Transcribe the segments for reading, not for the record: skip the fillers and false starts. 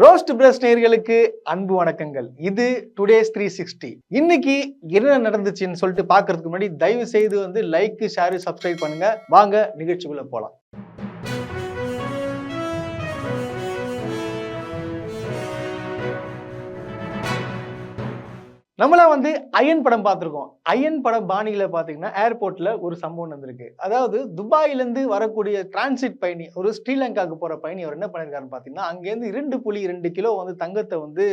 Roast press நேயர்களுக்கு அன்பு வணக்கங்கள். இது டுடேஸ் 360. இன்னைக்கு என்ன நடந்துச்சுன்னு சொல்லிட்டு பாக்குறதுக்கு முன்னாடி தயவு செய்து லைக், ஷேர், சப்ஸ்கிரைப் பண்ணுங்க. வாங்க நிகழ்ச்சிக்குள்ள போலாம். நம்மளாம் அயன் படம் பார்த்துருக்கோம். அயன் படம் பாணியில பாத்தீங்கன்னா ஏர்போர்ட்ல ஒரு சம்பவம் நடந்திருக்கு. அதாவது துபாயில இருந்து வரக்கூடிய டிரான்சிட் பயணி, ஒரு ஸ்ரீலங்காவுக்கு போற பயணி அவர் என்ன பண்ணிருக்காருன்னு பாத்தீங்கன்னா, அங்கேருந்து 2.2 கிலோ தங்கத்தை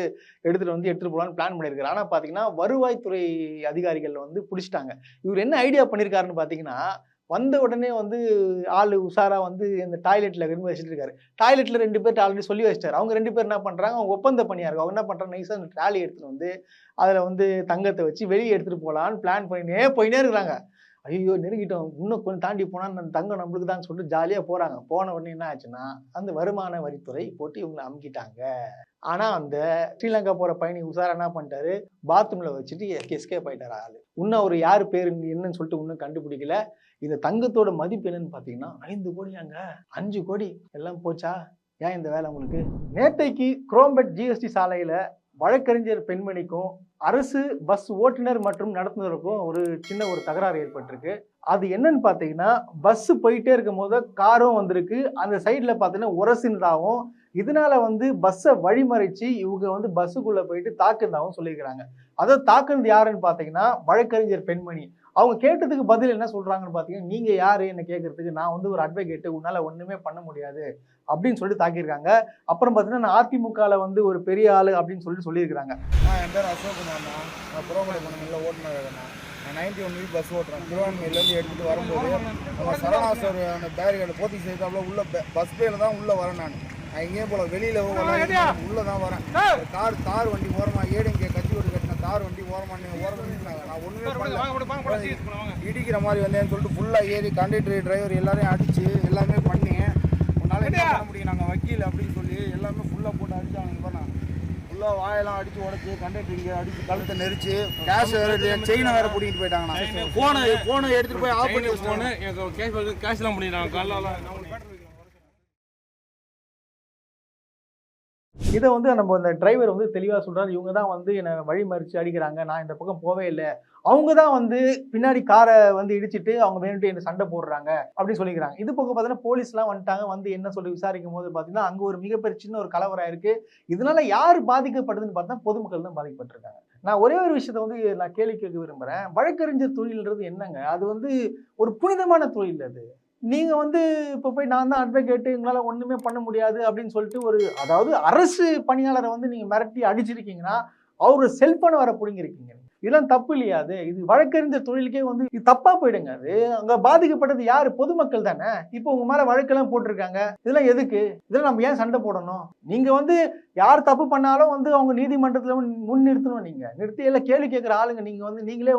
எடுத்துட்டு போலான்னு பிளான் பண்ணிருக்காரு. ஆனா பாத்தீங்கன்னா வருவாய்த்துறை அதிகாரிகள் புடிச்சிட்டாங்க. இவர் என்ன ஐடியா பண்ணிருக்காருன்னு பாத்தீங்கன்னா, வந்த உடனே ஆளு உஷாரா இந்த டாய்லெட்ல வச்சுட்டு இருக்காரு. டாய்லெட்ல 2 பேர்ட்ட ஆல்ரெடி சொல்லி வச்சிட்டாரு. அவங்க 2 பேர் என்ன பண்றாங்க, அவங்க ஒப்பந்த பணியாளர்கள் அவங்க என்ன பண்றாங்க, நைஸா அந்த ட்ராலி எடுத்துட்டு அதுல தங்கத்தை வச்சு வெளியே எடுத்துட்டு போலான்னு பிளான் பண்ணினே போயினே இருக்கிறாங்க. ஐயோ நெருங்கிட்டோம், இன்னும் கொஞ்சம் தாண்டி போனா அந்த தங்கம் நம்மளுக்கு தான் சொல்லிட்டு ஜாலியா போறாங்க. போன உடனே என்ன ஆச்சுன்னா, அந்த வருமான வரித்துறை போட்டு இவங்களை அமுக்கிட்டாங்க. ஆனா அந்த ஸ்ரீலங்கா போற பயணி உஷாரா என்ன பண்ணிட்டாரு, பாத்ரூம்ல வச்சுட்டு எஸ்கேப் ஆயிட்டாரு ஆளு. இன்னும் அவர் யாரு பேரு என்னன்னு சொல்லிட்டு இன்னும் கண்டுபிடிக்கல. இந்த தங்கத்தோட மதிப்பு என்னன்னு பாத்தீங்கன்னா 5 கோடியாங்க. 5 கோடி எல்லாம் போச்சா? ஏன் இந்த வேலை உங்களுக்கு? நேற்றைக்கு குரோம்பேட் ஜிஎஸ்டி சாலையில வழக்கறிஞர் பெண்மணிக்கும் அரசு பஸ் ஓட்டுநர் மற்றும் நடத்துனருக்கும் ஒரு தகராறு ஏற்பட்டிருக்கு. அது என்னன்னு பாத்தீங்கன்னா, பஸ் போயிட்டே இருக்கும் போது காரும் வந்திருக்கு. அந்த சைட்ல பாத்தீங்கன்னா உரசினதாகவும், இதனால பஸ்ஸை வழிமறைச்சு இவங்க பஸ்ஸுக்குள்ள போயிட்டு தாக்குனதாகவும் சொல்லியிருக்கிறாங்க. அதை தாக்குனது யாருன்னு பாத்தீங்கன்னா வழக்கறிஞர் பெண்மணி. அவங்க கேட்டதுக்கு பதில் என்ன சொல்றாங்கன்னு பாத்தீங்கன்னா, நீங்க யாரு என்ன கேட்கறதுக்கு? நான் ஒரு அட்வொகேட், உன்னால ஒண்ணுமே பண்ண முடியாது அப்படின்னு சொல்லிட்டு தாக்கியிருக்காங்க. அப்புறம் பாத்தீங்கன்னா, நான் அதிமுகல ஒரு பெரிய ஆளு அப்படின்னு சொல்லியிருக்காங்க. என் பேர் அசோக்குமார்ண்ணா, நான் புறமலைக்குளம்ல ஓட்டுநர். நான் 91 வீக் பஸ் ஓட்டுறேன். திருவான்மையிலேருந்து எடுத்துகிட்டு வரும்போது நம்ம சரணா சார் அந்த பேரிகார்டு போத்தி செய்தாப்புல உள்ள பஸ் பேரில் தான் உள்ளே வரேன். நான் எங்கேயும் போல வெளியில் உள்ளே தான் வரேன். தார் வண்டி ஓரமாக ஏடிங்க கட்சி ஓட்டு கட்டின தார் வண்டி ஓரமாக ஓரமாக நான் ஒன்றுமே பண்ணல. இடிக்கிற மாதிரி வந்தேன்னு சொல்லிட்டு ஃபுல்லாக ஏறி கண்டக்டர் டிரைவர் எல்லாரையும் அடித்து எல்லாமே பண்ணி உன்னால் என்ன பண்ண முடியும், நாங்கள் வக்கீல் அப்படின்னு சொல்லி எல்லாமே ஃபுல்லாக போட்டு அடித்தாங்க. பண்ணேன் ஃபுல்லாக வாயெல்லாம் அடித்து உடச்சி கண்டக்டர் இங்கே அடித்து கழுத்தை நெரிச்சு கேஷ் செயினை வேறு பிடிக்கிட்டு போயிட்டாங்கண்ணா. ஃபோனை எடுத்துகிட்டு போய் ஆஃப் பண்ணி வச்சுட்டாங்க. கேஷ்லாம் பண்ணிட்டாங்க. காலையில் இதை நம்ம இந்த டிரைவர் தெளிவா சொல்றாரு. இவங்க தான் என்னை வழிமறிச்சு அடிக்கிறாங்க, நான் இந்த பக்கம் போவே இல்லை. அவங்க தான் பின்னாடி காரை இடிச்சிட்டு அவங்க வேணுட்டு என்ன சண்டை போடுறாங்க அப்படின்னு சொல்லிக்கிறாங்க. இது பக்கம் பார்த்தீங்கன்னா போலீஸ்லாம் வந்துட்டாங்க. என்ன சொல்லி விசாரிக்கும் போது பார்த்தீங்கன்னா அங்கே ஒரு மிகப்பெரிய சின்ன ஒரு கலவரம் இருக்கு. இதனால யார் பாதிக்கப்படுதுன்னு பார்த்தா பொதுமக்கள் தான் பாதிக்கப்பட்டிருக்காங்க. நான் ஒரே ஒரு விஷயத்த நான் கேள்வி கேட்க விரும்புறேன். வழக்கறிஞர் தொழில்ன்றது என்னங்க? அது ஒரு புனிதமான தொழில். அது நீங்க இப்போ போய் நான் தான் அட்வொகேட், எங்களால ஒண்ணுமே பண்ண முடியாது அப்படின்னு சொல்லிட்டு அதாவது அரசு பணியாளரை நீங்க மிரட்டி அடிச்சிருக்கீங்கன்னா அவரு செல்போனை வர பிடிங்கிருக்கீங்க. இதெல்லாம் தப்பு இல்லையா? இது வழக்கறிஞர் தொழிலுக்கே இது தப்பா போயிடுங்க. அது அங்க பாதிக்கப்பட்டது யாரு? பொதுமக்கள் தானே. இப்போ உங்க மேல வழக்கெல்லாம் போட்டிருக்காங்க. இதெல்லாம் எதுக்கு? இதெல்லாம் நம்ம ஏன் சண்டை போடணும்? நீங்க யார் தப்பு பண்ணாலும் அவங்க நீதிமன்றத்துல முன் நிறுத்தணும். நீங்க நிறுத்தி எல்லாம் கேள்வி கேட்கிற ஆளுங்க நீங்க நீங்களே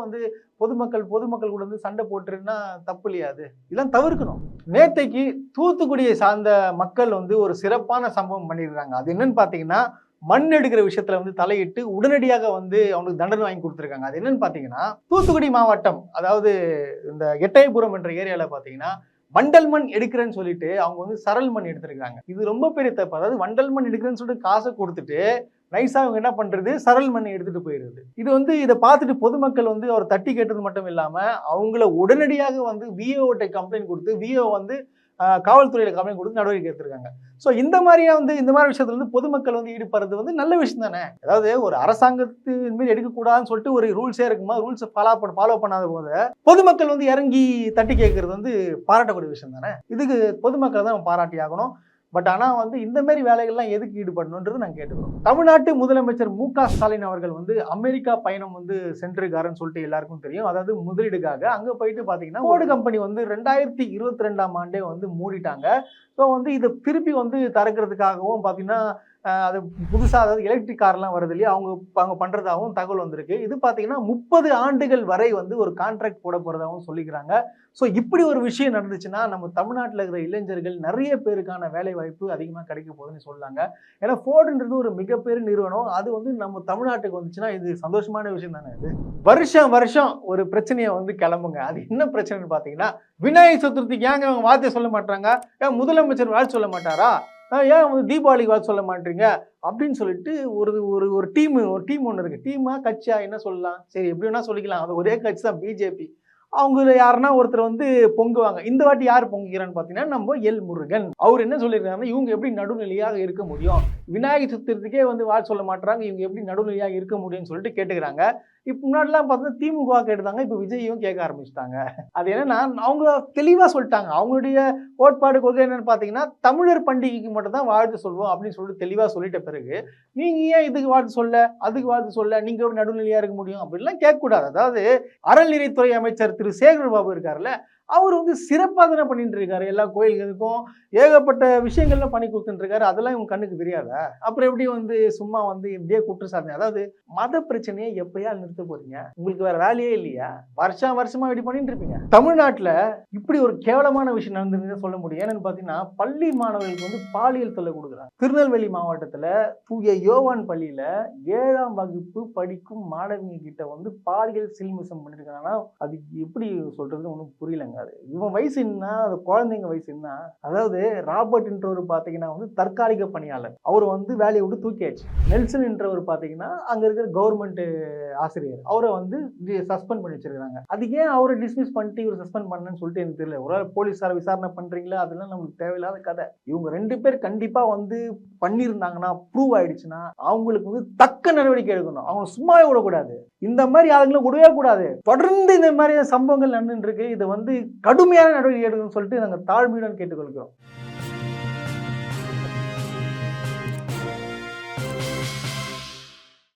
பொதுமக்கள் கூட சண்டை போட்டுருன்னா தப்பு இல்லையா? அது இதெல்லாம் தவிர்க்கணும். நேத்தைக்கு தூத்துக்குடியை சார்ந்த மக்கள் ஒரு சிறப்பான சம்பவம் பண்ணிடுறாங்க. அது என்னன்னு பாத்தீங்கன்னா, மண் எடுக்கிற விஷயத்துல தலையிட்டு உடனடியாக அவனுக்கு தண்டனை வாங்கி கொடுத்துருக்காங்க. அது என்னன்னு பாத்தீங்கன்னா, தூத்துக்குடி மாவட்டம், அதாவது இந்த எட்டயபுரம் என்ற ஏரியால பாத்தீங்கன்னா வண்டல் மண் எடுக்கிறேன்னு சொல்லிட்டு அவங்க சரல் மண் எடுத்திருக்காங்க. இது ரொம்ப பெரிய தப்பு. அதாவது வண்டல் மண் எடுக்கிறேன்னு சொல்லிட்டு காசை கொடுத்துட்டு நைஸா அவங்க என்ன பண்றது, சரல் மண்ணை எடுத்துட்டு போயிடுது. இது இதை பார்த்துட்டு பொதுமக்கள் அவர் தட்டி கேட்டது மட்டும் இல்லாம அவங்கள உடனடியாக விஓட்ட கம்ப்ளைண்ட் கொடுத்து விஓ காவல்துறையில கம்ப்ளைண்ட் கொடுத்து நடவடிக்கை எடுத்திருக்காங்க. ஸோ இந்த மாதிரியா இந்த மாதிரி விஷயத்துல பொதுமக்கள் ஈடுபடுறது நல்ல விஷயம் தானே. அதாவது ஒரு அரசாங்கத்தின் மீது எடுக்கக்கூடாதுன்னு சொல்லிட்டு ஒரு ரூல்ஸே இருக்கும்போது ரூல்ஸை ஃபாலோ பண்ணாத போது பொதுமக்கள் இறங்கி தட்டி கேட்கறது பாராட்டக்கூடிய விஷயம் தானே. இதுக்கு பொதுமக்கள் தான் பாராட்டி ஆகணும். பட் ஆனா இந்த மாதிரி வேலைகள்லாம் எதுக்கு ஈடுபடணும்ன்றது நாங்கள் கேட்டுக்கிறோம். தமிழ்நாட்டு முதலமைச்சர் மு.க. ஸ்டாலின் அவர்கள் அமெரிக்கா பயணம் சென்றிருக்காருன்னு சொல்லிட்டு எல்லாருக்கும் தெரியும். அதாவது முதலீடுக்காக அங்க போயிட்டு பாத்தீங்கன்னா ஃபோர்டு கம்பெனி 2022ஆம் ஆண்டே மூடிட்டாங்க. ஸோ இதை திருப்பி திறக்கிறதுக்காகவும் பாத்தீங்கன்னா அது புதுசா, அதாவது எலக்ட்ரிக் கார்லாம் வருது இல்லையா, அவங்க பண்றதாகவும் தகவல் வந்திருக்கு. இது பாத்தீங்கன்னா 30 ஆண்டுகள் வரை ஒரு கான்ட்ராக்ட் போட போறதாகவும் சொல்லிக்கிறாங்க. ஸோ இப்படி ஒரு விஷயம் நடந்துச்சுன்னா நம்ம தமிழ்நாட்டில் இருக்கிற இளைஞர்கள் நிறைய பேருக்கான வேலை வாய்ப்பு அதிகமாக கிடைக்க போகுதுன்னு சொல்லாங்க. ஏன்னா ஃபோர்டுன்றது ஒரு மிகப்பெரிய நிறுவனம். அது நம்ம தமிழ்நாட்டுக்கு வந்துச்சுன்னா இது சந்தோஷமான விஷயம் தானே. இது வருஷம் ஒரு பிரச்சனையை கிளம்புங்க. அது என்ன பிரச்சனைன்னு பாத்தீங்கன்னா, விநாயகர் சதுர்த்திக்கு ஏங்க அவங்க வார்த்தை சொல்ல மாட்டாங்க? ஏன் முதலமைச்சர் வாழ்த்து சொல்ல மாட்டாரா? ஏன் வந்து தீபாவளிக்கு வாழ்த்து சொல்ல மாட்டீங்க அப்படின்னு சொல்லிட்டு ஒரு ஒரு ஒரு டீம் ஒன்று இருக்குது. டீமா கட்சியா என்ன சொல்லலாம், சரி எப்படி வேணா சொல்லிக்கலாம், அது ஒரே கட்சி தான் பிஜேபி. அவங்க யாருன்னா ஒருத்தர் வந்து பொங்குவாங்க. இந்த வாட்டி யார் பொங்குகிறான்னு பார்த்தீங்கன்னா நம்ம எல் முருகன். அவர் என்ன சொல்லியிருக்காருன்னா, இவங்க எப்படி நடுநிலையாக இருக்க முடியும், விநாயகர் சதுர்த்திக்கே வந்து வாழ்த்து சொல்ல மாட்டாங்க, இவங்க எப்படி நடுநிலையாக இருக்க முடியும்னு சொல்லிட்டு கேட்டுக்கிறாங்க. இப்போ முன்னாடிலாம் பார்த்தீங்கன்னா திமுக கேட்டுதாங்க, இப்போ விஜயும் கேட்க ஆரம்பிச்சிட்டாங்க. அது என்னன்னா அவங்க தெளிவாக சொல்லிட்டாங்க, அவங்களுடைய கோட்பாடு கொள்கை என்னன்னு பார்த்தீங்கன்னா தமிழர் பண்டிகைக்கு மட்டும் தான் வாழ்த்து சொல்வோம் அப்படின்னு சொல்லிட்டு தெளிவாக சொல்லிட்ட பிறகு நீங்கள் ஏன் இதுக்கு வாழ்த்து சொல்ல, அதுக்கு வாழ்த்து சொல்ல, நீங்கள் எப்படி நடுநிலையாக இருக்க முடியும் அப்படின்லாம் கேட்கக்கூடாது. அதாவது அறநிலையத்துறை அமைச்சர் திரு சேகர் பாபு இருக்காருல்ல, அவர் வந்து சிறப்பாக தானே பண்ணிட்டு இருக்காரு, எல்லா கோயில்களுக்கும் ஏகப்பட்ட விஷயங்கள்ல பண்ணி கொடுத்துட்டு இருக்காரு. அதெல்லாம் இவங்க கண்ணுக்கு தெரியாதா? அப்புறம் எப்படி வந்து சும்மா வந்து இப்படியே குற்றச்சாட்டு, அதாவது மத பிரச்சனையை எப்பயா நிறுத்த போறீங்க, உங்களுக்கு வேற வேலையே இல்லையா, வருஷமா இப்படி பண்ணிட்டு இருப்பீங்க. தமிழ்நாட்டுல இப்படி ஒரு கேவலமான விஷயம் நடந்திருக்குன்னு சொல்ல முடியும். என்னன்னு பாத்தீங்கன்னா பள்ளி மாணவர்களுக்கு வந்து பாலியல் தொல்லை கொடுக்குறாங்க. திருநெல்வேலி மாவட்டத்துல தூய யோவான் பள்ளியில 7ஆம் வகுப்பு படிக்கும் மாணவிங்க கிட்ட வந்து பாலியல் சில்மிசம் பண்ணிருக்காங்கன்னா அது எப்படி சொல்றது ஒன்றும் புரியலங்க. அது இவன் வயசு என்ன, அது குழந்தைங்க வயசு என்ன. அதாவது ராபர்ட் என்றவர் பாத்தீங்கன்னா வந்து தற்காலிக பணியாளர், அவர் வந்து வேலையை விட்டு தூக்கியாச்சு. நெல்சன் என்றவர் பாத்தீங்கன்னா அங்க இருக்கிற கவர்மெண்ட் ஆசிரியர், அவரை வந்து சஸ்பெண்ட் பண்ணி வச்சிருக்காங்க. அது ஏன் அவரை டிஸ்மிஸ் பண்ணிட்டு இவர் சஸ்பெண்ட் பண்ணணும்னு சொல்லிட்டு எனக்கு தெரியல. ஒரு போலீஸார் விசாரணை பண்றீங்களா, அதெல்லாம் நமக்கு தேவையில்லாத கதை. இவங்க 2 பேர் கண்டிப்பா வந்து பண்ணியிருந்தாங்கன்னா, ப்ரூவ் ஆயிடுச்சுன்னா அவங்களுக்கு வந்து தக்க நடவடிக்கை எடுக்கணும். அவங்க சும்மாவே விடக்கூடாது. இந்த மாதிரி ஆளுங்களை விடவே கூடாது. தொடர்ந்து இந்த மாதிரி சம்பவங்கள் நடந்துட்டு இருக்கு. இதை வந்து கடுமையான நடவடிக்கை எடுக்கணும்னு சொல்லிட்டு நாங்கள் தாழ்மையுடன் கேட்டுக்கொள்கிறோம்.